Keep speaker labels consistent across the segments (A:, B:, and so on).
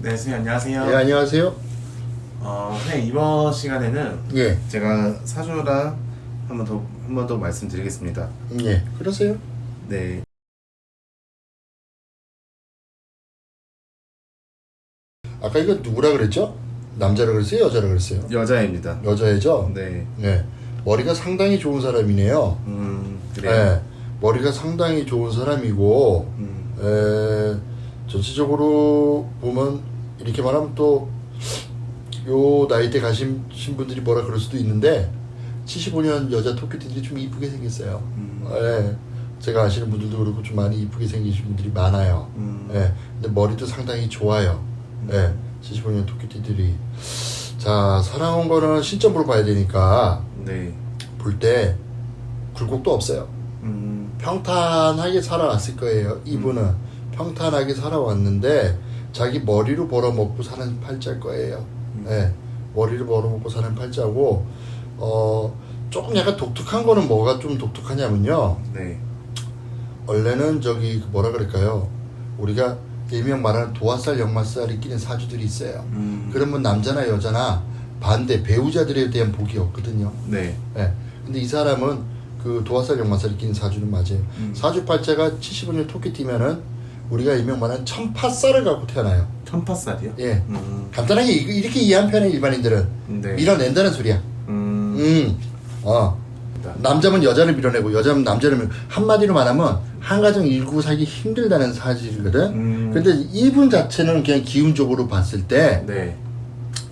A: 네, 선생님 안녕하세요.
B: 예, 안녕하세요.
A: 선생님 이번 시간에는
B: 예,
A: 제가 사주랑 한 번 더 말씀드리겠습니다.
B: 예, 그러세요.
A: 네,
B: 아까 이거 누구라 그랬죠? 남자라 그랬어요? 여자라 그랬어요?
A: 여자입니다.
B: 여자애죠?
A: 네,
B: 네. 머리가 상당히 좋은 사람이네요.
A: 그래요.
B: 네. 머리가 상당히 좋은 사람이고, 전체적으로 보면, 이렇게 말하면 또, 요 나이대 가신 분들이 뭐라 그럴 수도 있는데, 75년 여자 토끼들이 좀 이쁘게 생겼어요. 예. 제가 아시는 분들도 그렇고 좀 많이 이쁘게 생기신 분들이 많아요. 예. 근데 머리도 상당히 좋아요. 예. 75년 토끼띠들이. 자, 살아온 거는 신점으로 봐야 되니까,
A: 네,
B: 볼 때 굴곡도 없어요. 평탄하게 살아왔을 거예요. 이분은 평탄하게 살아왔는데 자기 머리로 벌어먹고 사는 팔자일 거예요. 예. 머리를 벌어먹고 사는 팔자고, 조금 약간 독특한 거는 뭐가 좀 독특하냐면요.
A: 네,
B: 원래는 저기 뭐라 그럴까요? 우리가 일명 말하는 도화살, 역마살이 끼는 사주들이 있어요. 그러면 남자나 여자나 반대 배우자들에 대한 복이 없거든요.
A: 네,
B: 예. 근데 이 사람은 그 도화살, 역마살이 끼는 사주는 맞아요. 사주팔자가 75년 토끼띠면은 우리가 일명 말하는 천파살을 갖고 태어나요.
A: 천파살이요?
B: 예. 간단하게 이렇게 이해한 편에 일반인들은
A: 네.
B: 밀어낸다는 소리야. 남자면 여자를 밀어내고 여자면 남자를 밀어. 한마디로 말하면 한 가정 일구 살기 힘들다는 사실이거든. 근데 이분 자체는 그냥 기운적으로 봤을 때
A: 네,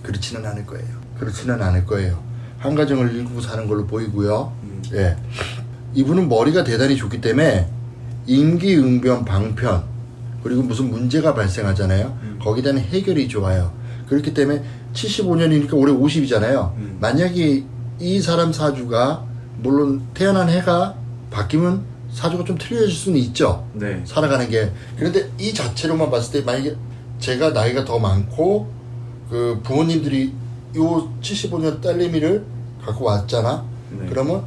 B: 그렇지는 않을 거예요. 그렇지는 않을 거예요. 한 가정을 일구고 사는 걸로 보이고요. 예. 이분은 머리가 대단히 좋기 때문에 임기응변 방편 그리고 무슨 문제가 발생하잖아요. 거기에 대한 해결이 좋아요. 그렇기 때문에 75년이니까 올해 50이잖아요. 만약에 이 사람 사주가 물론 태어난 해가 바뀌면 사주가 좀 틀려질 수는 있죠.
A: 네,
B: 살아가는 게. 그런데 이 자체로만 봤을 때 만약에 제가 나이가 더 많고 그 부모님들이 요 75년 딸내미를 갖고 왔잖아.
A: 네.
B: 그러면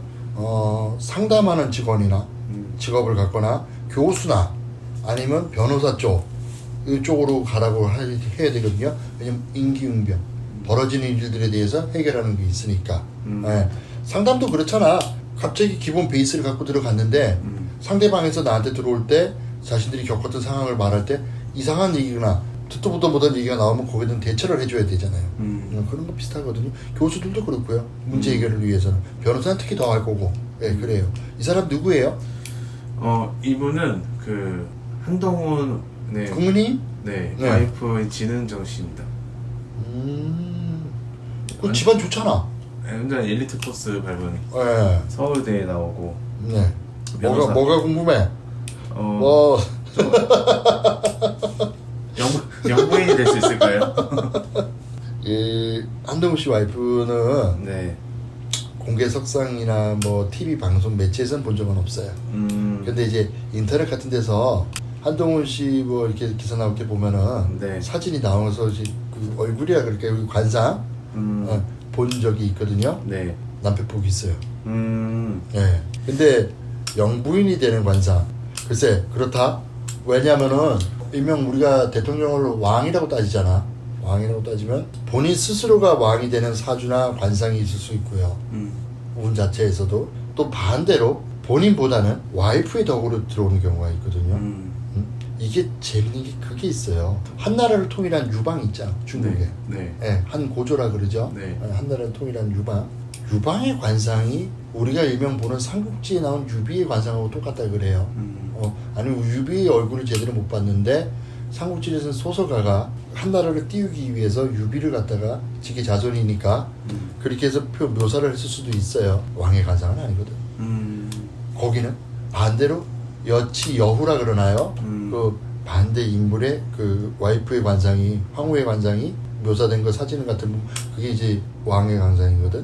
B: 상담하는 직원이나 직업을 갖거나 교수나 아니면 변호사 이쪽으로 가라고 해야 되거든요. 왜냐면 임기응변 벌어지는 일들에 대해서 해결하는 게 있으니까. 예. 상담도 그렇잖아. 갑자기 기본 베이스를 갖고 들어갔는데 상대방에서 나한테 들어올 때 자신들이 겪었던 상황을 말할 때 이상한 얘기거나 듣도 보도 못한 얘기가 나오면 거기에 대한 대처를 해줘야 되잖아요. 그런 거 비슷하거든요. 교수들도 그렇고요. 문제 해결을 위해서는. 변호사는 특히 더 할 거고. 예, 그래요. 이 사람 누구예요?
A: 이분은 그 한동훈
B: 국민이?
A: 네,
B: 네.
A: 와이프의 지능정 씨입니다.
B: 그 집안 좋잖아.
A: 완전 엘리트 코스 밟은
B: 예.
A: 서울대에 나오고
B: 네.
A: 변호사.
B: 뭐가 궁금해?
A: 어, 영부인이 될 수 있을까요?
B: 이 한동훈 씨 와이프는
A: 네.
B: 공개 석상이나 뭐 TV 방송 매체에서는 본 적은 없어요. 근데 이제 인터넷 같은 데서 한동훈 씨 뭐 이렇게 기사 나올 때 보면은
A: 네.
B: 사진이 나와서 그 얼굴이야 그렇게 관상 본 적이 있거든요.
A: 네.
B: 남편복이 있어요.
A: 네.
B: 근데 영부인이 되는 관상 글쎄 그렇다. 왜냐면은 일명 우리가 대통령을 왕이라고 따지잖아. 왕이라고 따지면 본인 스스로가 왕이 되는 사주나 관상이 있을 수 있고요. 운 자체에서도 또 반대로 본인보다는 와이프의 덕으로 들어오는 경우가 있거든요. 이게 재밌는 게 그게 있어요. 한나라를 통일한 유방 있잖아. 중국에.
A: 네.
B: 예, 한 고조라 그러죠.
A: 네.
B: 한나라를 통일한 유방. 유방의 관상이 우리가 일명 보는 삼국지에 나온 유비의 관상하고 똑같다 그래요. 아니면 유비의 얼굴을 제대로 못 봤는데 삼국지에서는 소설가가 한나라를 띄우기 위해서 유비를 갖다가 직계 자손이니까 그렇게 해서 묘사를 했을 수도 있어요. 왕의 관상은 아니거든. 거기는 반대로 여치 여후라 그러나요? 그 반대 인물의 그 와이프의 관상이 황후의 관상이 묘사된 거 사진 같은 거 그게 이제 왕의 관상이거든.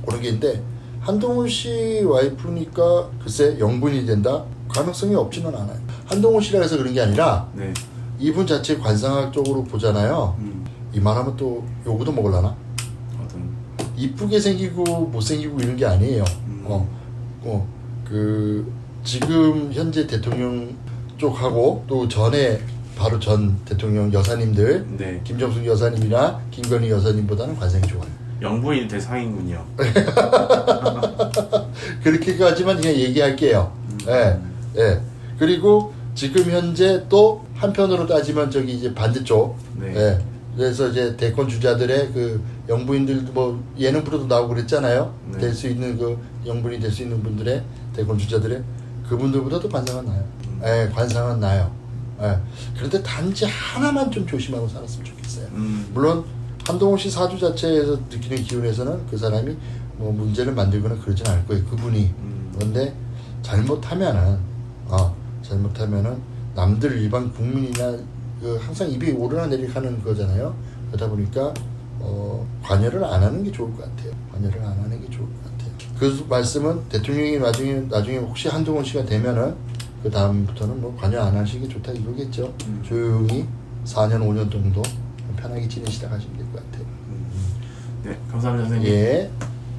B: 그런 게 있는데 한동훈 씨 와이프니까 글쎄 영분이 된다? 가능성이 없지는 않아요. 한동훈 씨라 해서 그런 게 아니라
A: 네.
B: 이분 자체 관상학적으로 보잖아요. 이 말하면 또 요구도 먹을라나?
A: 어떤
B: 이쁘게 생기고 못생기고 이런 게 아니에요. 그 지금 현재 대통령 쪽하고 또 전에 바로 전 대통령 여사님들
A: 네.
B: 김정숙 여사님이나 김건희 여사님보다는 관상이 좋아요.
A: 영부인 대상이군요.
B: 그렇게까지만 그냥 얘기할게요. 예, 예. 그리고 지금 현재 또 한편으로 따지면 저기 이제 반대쪽.
A: 네.
B: 예. 그래서 이제 대권 주자들의 그 영부인들도 뭐 예능 프로도 나오고 그랬잖아요.
A: 네.
B: 될 수 있는 그 영부인이 될 수 있는 분들의 대권 주자들의 그분들보다도 관상은 나요. 예, 관상은 나요. 예. 그런데 단지 하나만 좀 조심하고 살았으면 좋겠어요. 물론 한동훈 씨 사주 자체에서 느끼는 기운에서는 그 사람이 뭐 문제를 만들거나 그러진 않을 거예요. 그분이. 그런데 잘못하면은 남들 일반 국민이나 그 항상 입이 오르나 내리나 하는 거잖아요. 그러다 보니까 관여를 안 하는 게 좋을 것 같아요. 관여를 안 하는 게 좋을 것 같아요. 그 말씀은 대통령이 나중에 혹시 한동훈 씨가 되면은 그 다음부터는 뭐 관여 안 하시는 게 좋다 이거겠죠. 조용히 4년 5년 정도 편하게 지내시다 가시면 될 것 같아요.
A: 네, 감사합니다, 선생님.
B: 예.